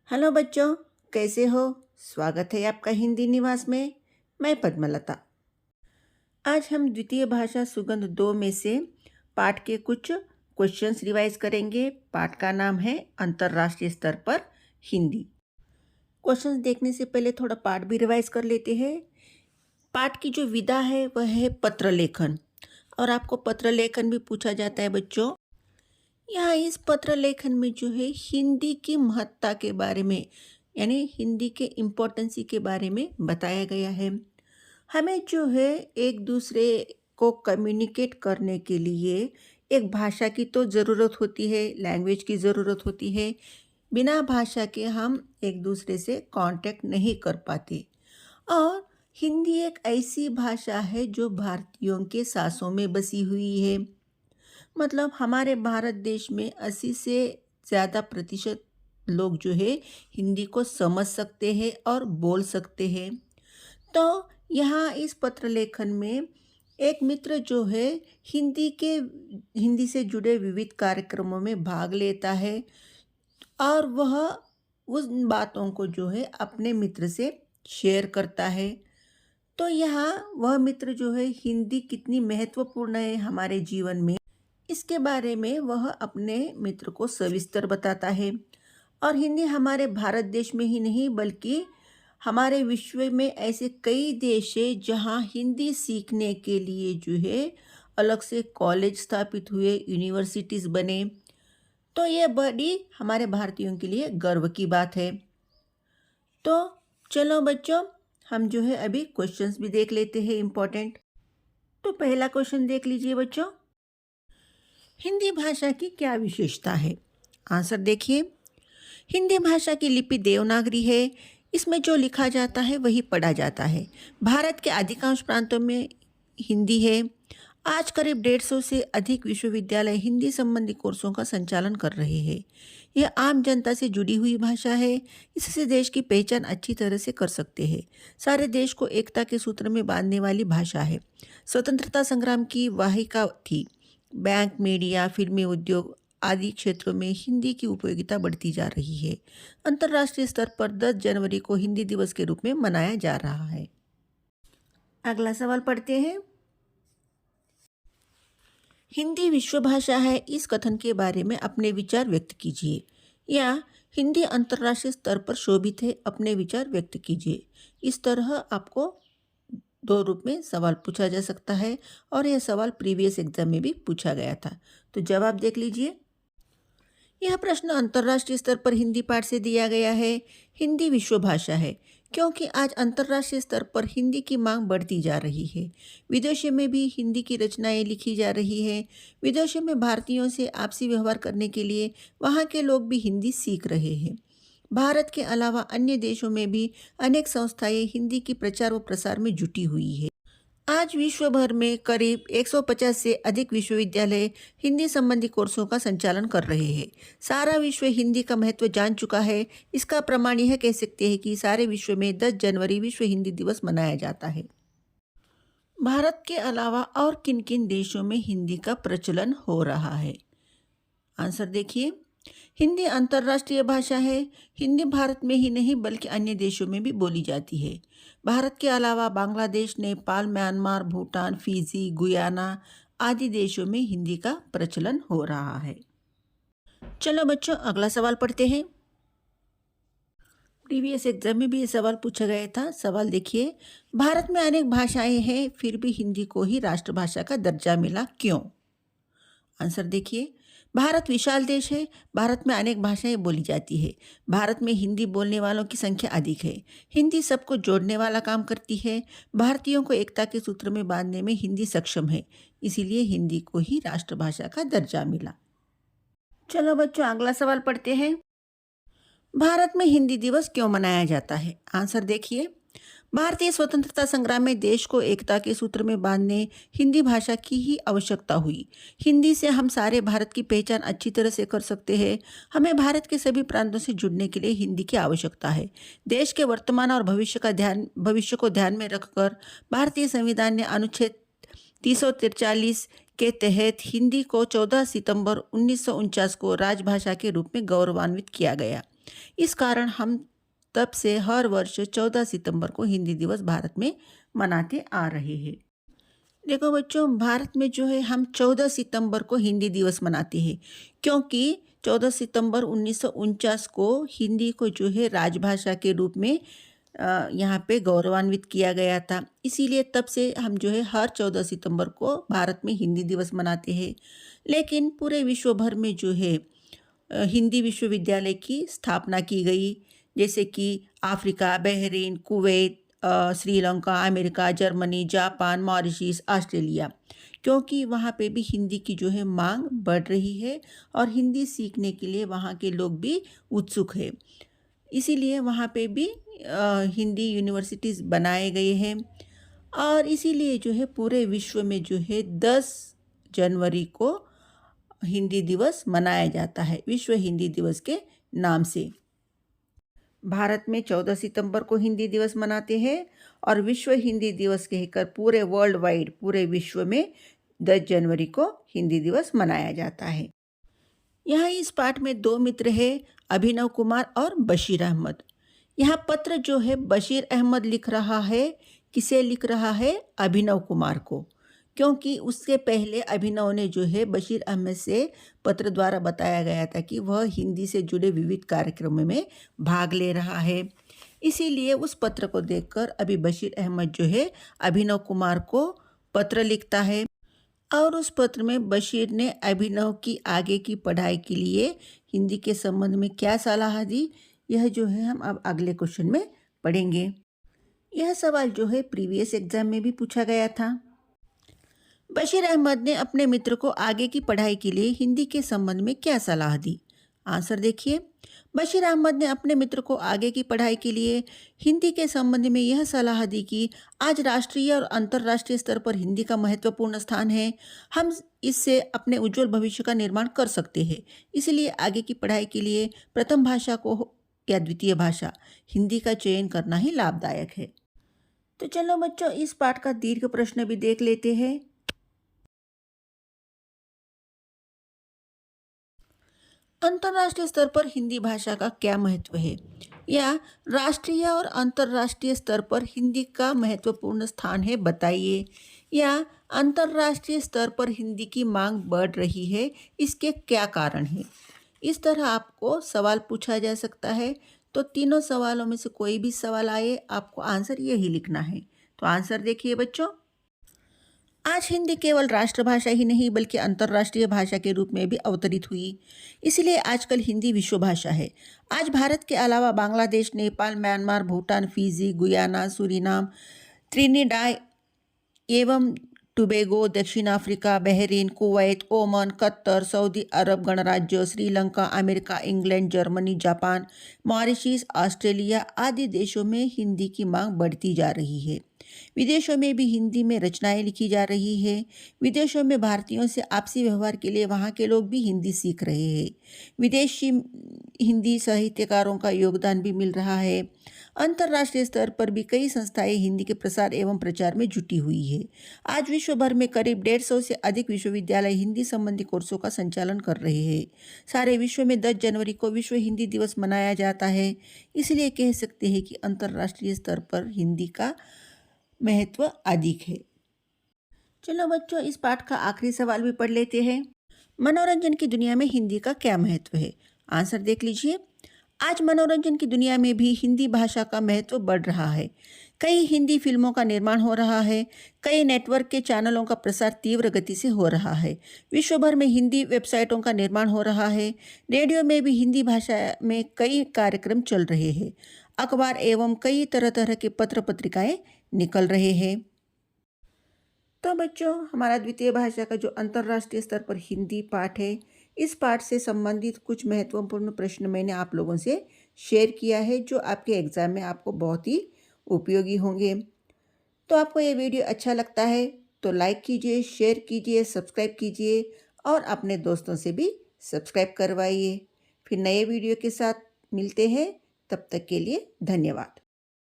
Hello बच्चों, कैसे हो? स्वागत है आपका हिंदी निवास में। मैं पद्मलता। आज हम द्वितीय भाषा सुगंध 2 में से पाठ के कुछ क्वेश्चंस रिवाइज करेंगे। पाठ का नाम है अंतर्राष्ट्रीय स्तर पर हिंदी। क्वेश्चंस देखने से पहले थोड़ा पाठ भी रिवाइज कर लेते हैं। पाठ की जो विधा है वह है पत्र लेखन, और आपको पत्र लेखन भी पूछा जाता है बच्चों। यहाँ इस पत्र लेखन में जो है हिंदी की महत्ता के बारे में, यानी हिंदी के इम्पोर्टेंसी के बारे में बताया गया है। हमें जो है एक दूसरे को कम्युनिकेट करने के लिए एक भाषा की तो ज़रूरत होती है, लैंग्वेज की ज़रूरत होती है। बिना भाषा के हम एक दूसरे से कांटेक्ट नहीं कर पाते। और हिंदी एक ऐसी भाषा है जो भारतीयों के सांसों में बसी हुई है। मतलब हमारे भारत देश में 80 से ज़्यादा प्रतिशत लोग जो है हिंदी को समझ सकते हैं और बोल सकते हैं। तो यहाँ इस पत्र लेखन में एक मित्र जो है हिंदी से जुड़े विविध कार्यक्रमों में भाग लेता है, और वह उन बातों को जो है अपने मित्र से शेयर करता है। तो यहाँ वह मित्र जो है हिंदी कितनी महत्वपूर्ण है हमारे जीवन में, इसके बारे में वह अपने मित्र को सविस्तर बताता है। और हिंदी हमारे भारत देश में ही नहीं बल्कि हमारे विश्व में ऐसे कई देश है जहाँ हिंदी सीखने के लिए जो है अलग से कॉलेज स्थापित हुए, यूनिवर्सिटीज़ बने। तो ये बड़ी हमारे भारतीयों के लिए गर्व की बात है। तो चलो बच्चों, हम जो है अभी क्वेश्चंस भी देख लेते हैं इम्पोर्टेंट। तो पहला क्वेश्चन देख लीजिए बच्चों, हिंदी भाषा की क्या विशेषता है? आंसर देखिए। हिंदी भाषा की लिपि देवनागरी है। इसमें जो लिखा जाता है वही पढ़ा जाता है। भारत के अधिकांश प्रांतों में हिंदी है। आज करीब 150 से अधिक विश्वविद्यालय हिंदी संबंधी कोर्सों का संचालन कर रहे हैं। यह आम जनता से जुड़ी हुई भाषा है। इससे देश की पहचान अच्छी तरह से कर सकते हैं। सारे देश को एकता के सूत्र में बांधने वाली भाषा है। स्वतंत्रता संग्राम की वाहिका थी। बैंक, मीडिया, फिल्मी उद्योग आदि क्षेत्रों में हिंदी की उपयोगिता बढ़ती जा रही है। अंतर्राष्ट्रीय स्तर पर 10 जनवरी को हिंदी दिवस के रूप में मनाया जा रहा है। अगला सवाल पढ़ते हैं। हिंदी विश्व भाषा है, इस कथन के बारे में अपने विचार व्यक्त कीजिए। या हिंदी अंतर्राष्ट्रीय स्तर पर शोभित है, अपने विचार व्यक्त कीजिए। इस तरह आपको 2 रूप में सवाल पूछा जा सकता है, और यह सवाल प्रीवियस एग्जाम में भी पूछा गया था। तो जवाब देख लीजिए। यह प्रश्न अंतर्राष्ट्रीय स्तर पर हिंदी पाठ से दिया गया है। हिंदी विश्व भाषा है क्योंकि आज अंतर्राष्ट्रीय स्तर पर हिंदी की मांग बढ़ती जा रही है। विदेशों में भी हिंदी की रचनाएं लिखी जा रही है। विदेशों में भारतीयों से आपसी व्यवहार करने के लिए वहाँ के लोग भी हिंदी सीख रहे हैं। भारत के अलावा अन्य देशों में भी अनेक संस्थाएं हिंदी की प्रचार व प्रसार में जुटी हुई है। आज विश्व भर में करीब 150 से अधिक विश्वविद्यालय हिंदी संबंधी कोर्सों का संचालन कर रहे हैं। सारा विश्व हिंदी का महत्व जान चुका है। इसका प्रमाण यह कह सकते हैं कि सारे विश्व में 10 जनवरी विश्व हिंदी दिवस मनाया जाता है। भारत के अलावा और किन किन देशों में हिंदी का प्रचलन हो रहा है? आंसर देखिए। हिंदी अंतर्राष्ट्रीय भाषा है। हिंदी भारत में ही नहीं बल्कि अन्य देशों में भी बोली जाती है। भारत के अलावा Bangladesh, Nepal, Myanmar, Bhutan, Fiji, Guyana आदि देशों में हिंदी का प्रचलन हो रहा है। चलो बच्चों, अगला सवाल पढ़ते हैं। प्रीवियस एग्जाम में भी ये सवाल पूछा गया था। सवाल देखिए। भारत में अनेक भाषाएं हैं, फिर भी हिंदी को ही राष्ट्रभाषा का दर्जा मिला, क्यों? आंसर देखिए। भारत विशाल देश है। भारत में अनेक भाषाएं बोली जाती है। भारत में हिंदी बोलने वालों की संख्या अधिक है। हिंदी सबको जोड़ने वाला काम करती है। भारतीयों को एकता के सूत्र में बांधने में हिंदी सक्षम है। इसीलिए हिंदी को ही राष्ट्रभाषा का दर्जा मिला। चलो बच्चों, अगला सवाल पढ़ते हैं। भारत में हिंदी दिवस क्यों मनाया जाता है? आंसर देखिए। भारतीय स्वतंत्रता संग्राम में देश को एकता के सूत्र में बांधने हिंदी भाषा की ही आवश्यकता हुई। हिंदी से हम सारे भारत की पहचान अच्छी तरह से कर सकते हैं। हमें भारत के सभी प्रांतों से जुड़ने के लिए हिंदी की आवश्यकता है। देश के वर्तमान और भविष्य को ध्यान में रखकर भारतीय संविधान ने अनुच्छेद 343 के तहत हिंदी को 14 सितंबर 1949 को राजभाषा के रूप में गौरवान्वित किया गया। इस कारण हम तब से हर वर्ष 14 सितंबर को हिंदी दिवस भारत में मनाते आ रहे हैं। देखो बच्चों, भारत में जो है हम 14 सितंबर को हिंदी दिवस मनाते हैं, क्योंकि 14 सितंबर 1949 को हिंदी को जो है राजभाषा के रूप में यहाँ पे गौरवान्वित किया गया था। इसीलिए तब से हम जो है हर 14 सितंबर को भारत में हिंदी दिवस मनाते हैं। लेकिन पूरे विश्व भर में जो है हिंदी विश्वविद्यालय की स्थापना की गई, जैसे कि Africa, Bahrain, Kuwait, Sri Lanka, America, Germany, Japan, Mauritius, Australia, क्योंकि वहाँ पे भी हिंदी की जो है मांग बढ़ रही है और हिंदी सीखने के लिए वहाँ के लोग भी उत्सुक है। इसीलिए वहाँ पे भी हिंदी यूनिवर्सिटीज़ बनाए गए हैं और इसीलिए जो है पूरे विश्व में जो है 10 जनवरी को हिंदी दिवस मनाया जाता है, विश्व हिंदी दिवस के नाम से। भारत में 14 सितंबर को हिंदी दिवस मनाते हैं और विश्व हिंदी दिवस कहकर पूरे वर्ल्ड वाइड, पूरे विश्व में 10 जनवरी को हिंदी दिवस मनाया जाता है। यहाँ इस पाठ में 2 मित्र हैं, अभिनव कुमार और बशीर अहमद। यहाँ पत्र जो है बशीर अहमद लिख रहा है, किसे लिख रहा है? अभिनव कुमार को, क्योंकि उससे पहले अभिनव ने जो है बशीर अहमद से पत्र द्वारा बताया गया था कि वह हिंदी से जुड़े विविध कार्यक्रमों में भाग ले रहा है। इसीलिए उस पत्र को देखकर अभी बशीर अहमद जो है अभिनव कुमार को पत्र लिखता है और उस पत्र में बशीर ने अभिनव की आगे की पढ़ाई के लिए हिंदी के संबंध में क्या सलाह दी, यह जो है हम अब अगले क्वेश्चन में पढ़ेंगे। यह सवाल जो है प्रीवियस एग्जाम में भी पूछा गया था। बशीर अहमद ने अपने मित्र को आगे की पढ़ाई के लिए हिंदी के संबंध में क्या सलाह दी? आंसर देखिए। बशीर अहमद ने अपने मित्र को आगे की पढ़ाई के लिए हिंदी के संबंध में यह सलाह दी कि आज राष्ट्रीय और अंतर्राष्ट्रीय स्तर पर हिंदी का महत्वपूर्ण स्थान है। हम इससे अपने उज्जवल भविष्य का निर्माण कर सकते हैं। इसलिए आगे की पढ़ाई के लिए प्रथम भाषा को या द्वितीय भाषा हिंदी का चयन करना ही लाभदायक है। तो चलो बच्चों, इस पाठ का दीर्घ प्रश्न भी देख लेते हैं। अंतर्राष्ट्रीय स्तर पर हिंदी भाषा का क्या महत्व है? या राष्ट्रीय और अंतर्राष्ट्रीय स्तर पर हिंदी का महत्वपूर्ण स्थान है, बताइए। या अंतर्राष्ट्रीय स्तर पर हिंदी की मांग बढ़ रही है, इसके क्या कारण है? इस तरह आपको सवाल पूछा जा सकता है। तो तीनों सवालों में से कोई भी सवाल आए, आपको आंसर यही लिखना है। तो आंसर देखिए बच्चों। आज हिंदी केवल राष्ट्रभाषा ही नहीं बल्कि अंतर्राष्ट्रीय भाषा के रूप में भी अवतरित हुई। इसलिए आजकल हिंदी विश्व भाषा है। आज भारत के अलावा Bangladesh, Nepal, Myanmar, Bhutan, Fiji, Guyana, Suriname, Trinidad एवं टोबैगो, दक्षिण Africa, Bahrain, Kuwait, Oman, Qatar, Saudi Arab गणराज्य, Sri Lanka, America, England, Germany, Japan, Mauritius, Australia आदि देशों में हिंदी की मांग बढ़ती जा रही है। विदेशों में भी हिंदी में रचनाएं लिखी जा रही है। विदेशों में भारतीयों से आपसी व्यवहार के लिए वहाँ के लोग भी हिंदी सीख रहे हैं। विदेशी हिंदी साहित्यकारों का योगदान भी मिल रहा है। अंतर्राष्ट्रीय स्तर पर भी कई संस्थाएं हिंदी के प्रसार एवं प्रचार में जुटी हुई है। आज विश्व भर में करीब 150 से अधिक विश्वविद्यालय हिंदी संबंधी कोर्सों का संचालन कर रहे हैं। सारे विश्व में 10 जनवरी को विश्व हिंदी दिवस मनाया जाता है। इसलिए कह सकते हैं कि अंतर्राष्ट्रीय स्तर पर हिंदी का महत्व अधिक है। चलो बच्चों, इस पाठ का आखिरी सवाल भी पढ़ लेते हैं। मनोरंजन की दुनिया में हिंदी का क्या महत्व है? आंसर देख लीजिए। आज मनोरंजन की दुनिया में भी हिंदी भाषा का महत्व बढ़ रहा है। कई हिंदी फिल्मों का निर्माण हो रहा है। कई नेटवर्क के चैनलों का प्रसार तीव्र गति से हो रहा है। विश्व भर में हिंदी वेबसाइटों का निर्माण हो रहा है। रेडियो में भी हिंदी भाषा में कई कार्यक्रम चल रहे हैं। अखबार एवं कई तरह तरह के पत्र पत्रिकाएं निकल रहे हैं। तो बच्चों, हमारा द्वितीय भाषा का जो अंतर्राष्ट्रीय स्तर पर हिंदी पाठ है, इस पाठ से संबंधित कुछ महत्वपूर्ण प्रश्न मैंने आप लोगों से शेयर किया है, जो आपके एग्ज़ाम में आपको बहुत ही उपयोगी होंगे। तो आपको ये वीडियो अच्छा लगता है तो लाइक कीजिए, शेयर कीजिए, सब्सक्राइब कीजिए और अपने दोस्तों से भी सब्सक्राइब करवाइए। फिर नए वीडियो के साथ मिलते हैं, तब तक के लिए धन्यवाद।